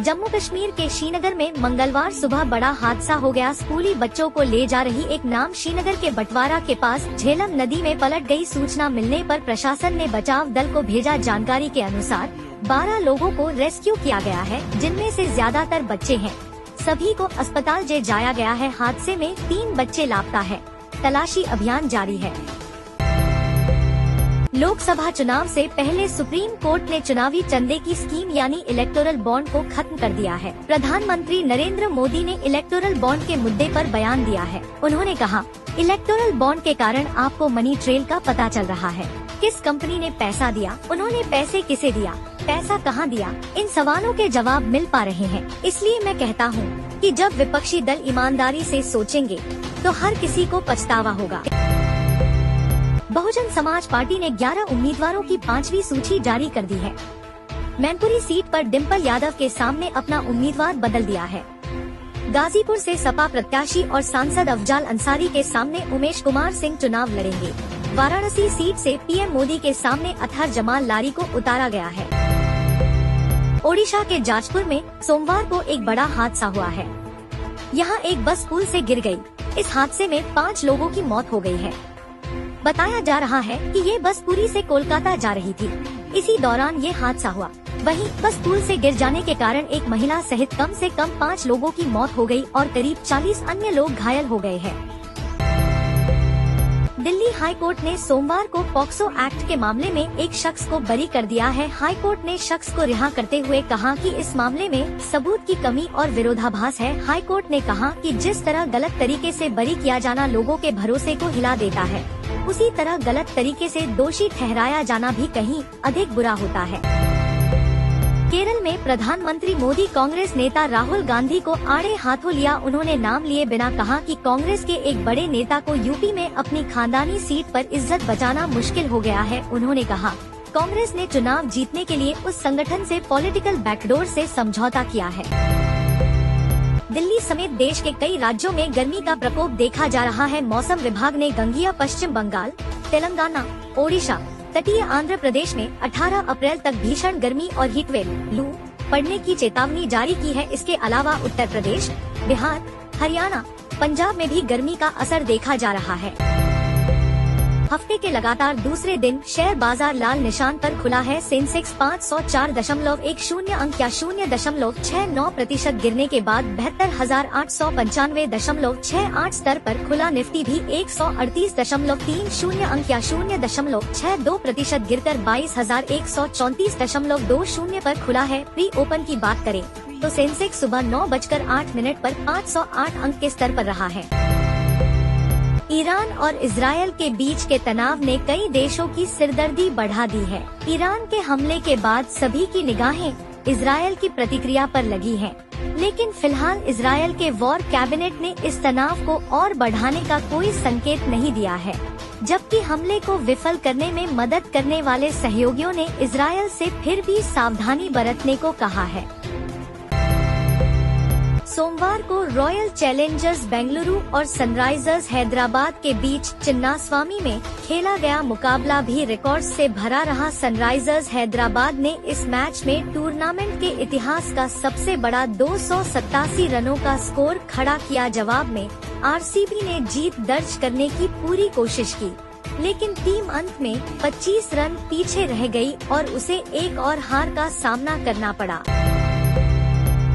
जम्मू कश्मीर के श्रीनगर में मंगलवार सुबह बड़ा हादसा हो गया। स्कूली बच्चों को ले जा रही एक नाव श्रीनगर के बटवारा के पास झेलम नदी में पलट गई। सूचना मिलने पर प्रशासन ने बचाव दल को भेजा। जानकारी के अनुसार 12 लोगों को रेस्क्यू किया गया है, जिनमें से ज्यादातर बच्चे हैं। सभी को अस्पताल ले जाया गया है। हादसे में 3 बच्चे लापता है। तलाशी अभियान जारी है। लोकसभा चुनाव से पहले सुप्रीम कोर्ट ने चुनावी चंदे की स्कीम यानी इलेक्टोरल बॉन्ड को खत्म कर दिया है। प्रधानमंत्री नरेंद्र मोदी ने इलेक्टोरल बॉन्ड के मुद्दे पर बयान दिया है। उन्होंने कहा, इलेक्टोरल बॉन्ड के कारण आपको मनी ट्रेल का पता चल रहा है। किस कंपनी ने पैसा दिया, उन्होंने पैसे किसे दिया, पैसा कहां दिया, इन सवालों के जवाब मिल पा रहे हैं। इसलिए मैं कहता हूं कि जब विपक्षी दल ईमानदारी से सोचेंगे तो हर किसी को पछतावा होगा। बहुजन समाज पार्टी ने 11 उम्मीदवारों की 5वीं सूची जारी कर दी है। मैनपुरी सीट पर डिम्पल यादव के सामने अपना उम्मीदवार बदल दिया है। गाजीपुर से सपा प्रत्याशी और सांसद अफजाल अंसारी के सामने उमेश कुमार सिंह चुनाव लड़ेंगे। वाराणसी सीट से पीएम मोदी के सामने अतहर जमाल लारी को उतारा गया है। ओडिशा के जाजपुर में सोमवार को एक बड़ा हादसा हुआ है। यहाँ एक बस पुल से गिर गई। इस हादसे में 5 लोगों की मौत हो गई है। बताया जा रहा है कि ये बस पुरी से कोलकाता जा रही थी। इसी दौरान ये हादसा हुआ। वहीं बस पुल से गिर जाने के कारण एक महिला सहित कम से कम 5 लोगों की मौत हो गई और करीब 40 अन्य लोग घायल हो गए हैं। दिल्ली हाई कोर्ट ने सोमवार को पॉक्सो एक्ट के मामले में एक शख्स को बरी कर दिया है। हाई कोर्ट ने शख्स को रिहा करते हुए कहा कि इस मामले में सबूत की कमी और विरोधाभास है। हाई कोर्ट ने कहा कि जिस तरह गलत तरीके से बरी किया जाना लोगों के भरोसे को हिला देता है, उसी तरह गलत तरीके से दोषी ठहराया जाना भी कहीं अधिक बुरा होता है। केरल में प्रधानमंत्री मोदी कांग्रेस नेता राहुल गांधी को आड़े हाथों लिया। उन्होंने नाम लिए बिना कहा कि कांग्रेस के एक बड़े नेता को यूपी में अपनी खानदानी सीट पर इज्जत बचाना मुश्किल हो गया है। उन्होंने कहा, कांग्रेस ने चुनाव जीतने के लिए उस संगठन से पॉलिटिकल बैकडोर से समझौता किया है। दिल्ली समेत देश के कई राज्यों में गर्मी का प्रकोप देखा जा रहा है। मौसम विभाग ने गंगेय पश्चिम बंगाल, तेलंगाना, ओडिशा, तटीय आंध्र प्रदेश में 18 अप्रैल तक भीषण गर्मी और हीटवेव लू पड़ने की चेतावनी जारी की है। इसके अलावा उत्तर प्रदेश, बिहार, हरियाणा, पंजाब में भी गर्मी का असर देखा जा रहा है। हफ्ते के लगातार दूसरे दिन शेयर बाजार लाल निशान पर खुला है। सेंसेक्स 504.10 अंक या 0.69% गिरने के बाद 72,895.68 स्तर पर खुला। निफ्टी भी 138.30 अंक या 0.62% गिरकर 22,134.20 पर खुला है। प्री ओपन की बात करें तो सेंसेक्स सुबह 9:08 पर 508 अंक के स्तर पर रहा है। ईरान और इजरायल के बीच के तनाव ने कई देशों की सिरदर्दी बढ़ा दी है। ईरान के हमले के बाद सभी की निगाहें इजरायल की प्रतिक्रिया पर लगी हैं। लेकिन फिलहाल इजरायल के वॉर कैबिनेट ने इस तनाव को और बढ़ाने का कोई संकेत नहीं दिया है, जबकि हमले को विफल करने में मदद करने वाले सहयोगियों ने इजरायल से फिर भी सावधानी बरतने को कहा है। सोमवार को रॉयल चैलेंजर्स बेंगलुरु और सनराइजर्स हैदराबाद के बीच चिन्नास्वामी में खेला गया मुकाबला भी रिकॉर्ड से भरा रहा। सनराइजर्स हैदराबाद ने इस मैच में टूर्नामेंट के इतिहास का सबसे बड़ा 287 रनों का स्कोर खड़ा किया। जवाब में आरसीबी ने जीत दर्ज करने की पूरी कोशिश की, लेकिन टीम अंत में 25 रन पीछे रह गई और उसे एक और हार का सामना करना पड़ा।